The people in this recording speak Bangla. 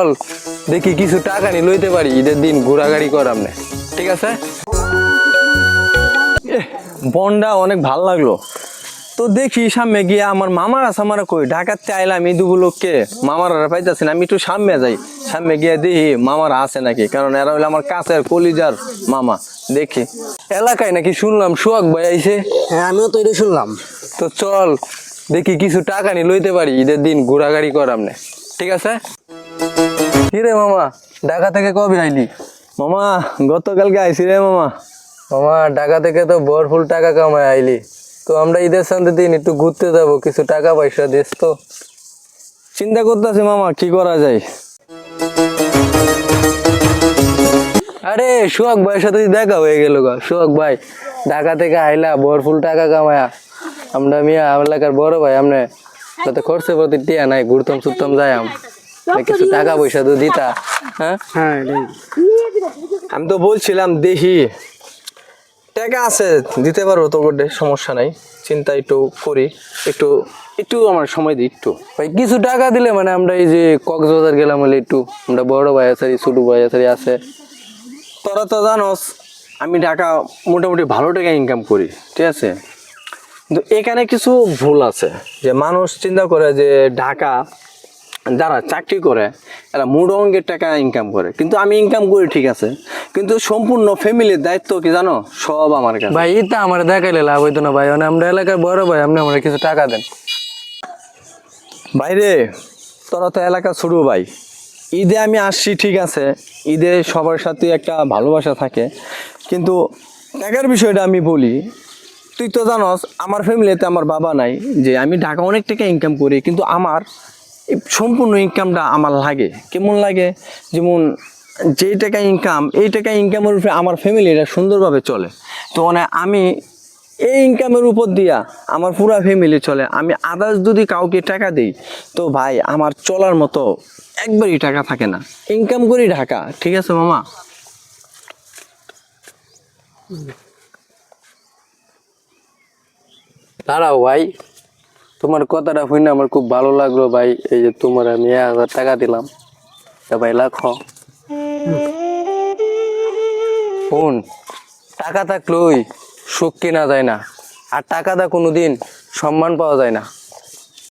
চল দেখি কিছু টাকা নি লইতে পারি, ঈদের দিন ঘোরাঘুরি করাম না, ঠিক আছে? বনটা অনেক ভাল লাগলো তো, দেখি সামনে গিয়ে আমার মামারা সামারা কই ঢাকাতে আইলাম ঈদ উপলক্ষে, মামারা পাইতেছি না, আমি একটু সামনে যাই, সামনে গিয়ে দেখি মামারা আছে নাকি, কারণ এরা হইলো আমার কাছের কলিজার মামা। দেখি এলাকায় নাকি শুনলাম সোহাগ ভাই আইছে। হ্যাঁ, আমিও তো এটা শুনলাম। তো চল দেখি কিছু টাকা নি লইতে পারি, ঈদের দিন ঘোরাঘুরি করাম না, ঠিক আছে? কিরে মামা, ঢাকা থেকে কবে আইলি? মামা গতকালকে আইসি রে মামা। মামা ঢাকা থেকে তো ভরপুর টাকা কামায় আইলি, তো আমরা ঈদের শান্তি দিন একটু ঘুরতে যাব, কিছু টাকা পয়সা দিস তো। চিন্তা করতেছি মামা কি করা যায়। আরে সোহাগ ভাইয়ের সাথে দেখা হয়ে গেল গা। সোহাগ ভাই ঢাকা থেকে আইলা ভরপুর টাকা কামায়া, আমরা মিয়া এলাকার বড় ভাই, আমরা যাতে খরচে প্রতি টিয়া নাই, ঘুরতাম সুরতাম যাইম, কিছু টাকা পয়সা তো দিতা। হ্যাঁ হ্যাঁ, আমি তো বলছিলাম দেখি টাকা আছে দিতে পারবো তো, সমস্যা নাই, চিন্তা একটু করি, একটু একটু আমার সময় দিই একটু। ভাই কিছু টাকা দিলে মানে আমরা এই যে কক্সবাজার গেলাম হলে একটু, আমরা বড় ভাই আছে, ছোট ভাই আছে, তোরা তো জানোস আমি ঢাকা মোটামুটি ভালো টাকা ইনকাম করি, ঠিক আছে? কিন্তু এখানে কিছু ভুল আছে, যে মানুষ চিন্তা করে যে ঢাকা যারা চাকরি করে এরা মুড়ো অঙ্কের টাকা ইনকাম করে, কিন্তু আমি ইনকাম করি ঠিক আছে, কিন্তু সম্পূর্ণ ফ্যামিলির দায়িত্ব কি জানো, সব আমার কাছে। ভাই এটা আমার দেখাইলে লাভ হইতো না ভাই, মানে আমরা এলাকার বড় ভাই, আপনি আমার কিছু টাকা দেন। ভাইরে তোরা তো এলাকা ছোট ভাই, ঈদে আমি আসছি ঠিক আছে, ঈদে সবার সাথে একটা ভালোবাসা থাকে, কিন্তু টাকার বিষয়টা আমি বলি, তুই তো জানোস আমার ফ্যামিলিতে আমার বাবা নাই, যে আমি ঢাকা অনেক টাকা ইনকাম করি, কিন্তু আমার এই সম্পূর্ণ ইনকামটা আমার লাগে কেমন লাগে, যেমন যে টাকা ইনকাম, এই টাকা ইনকামের উপরে আমার ফ্যামিলিটা সুন্দরভাবে চলে, তো মানে আমি এই ইনকামের উপর দিয়া আমার পুরা ফ্যামিলি চলে, আমি আদার্স যদি কাউকে টাকা দিই তো ভাই আমার চলার মতো একবারই টাকা থাকে না, ইনকাম করি ঢাকা, ঠিক আছে মামা? দাঁড়াও ভাই, তোমার কথাটা শুনে আমার খুব ভালো লাগলো ভাই, এই যে তোমার আমি 1000 টাকা দিলাম, ভাই রাখো। শুন, টাকা থাকলেই সুখ কেনা যায় না, আর টাকা দা কোনোদিন সম্মান পাওয়া যায় না।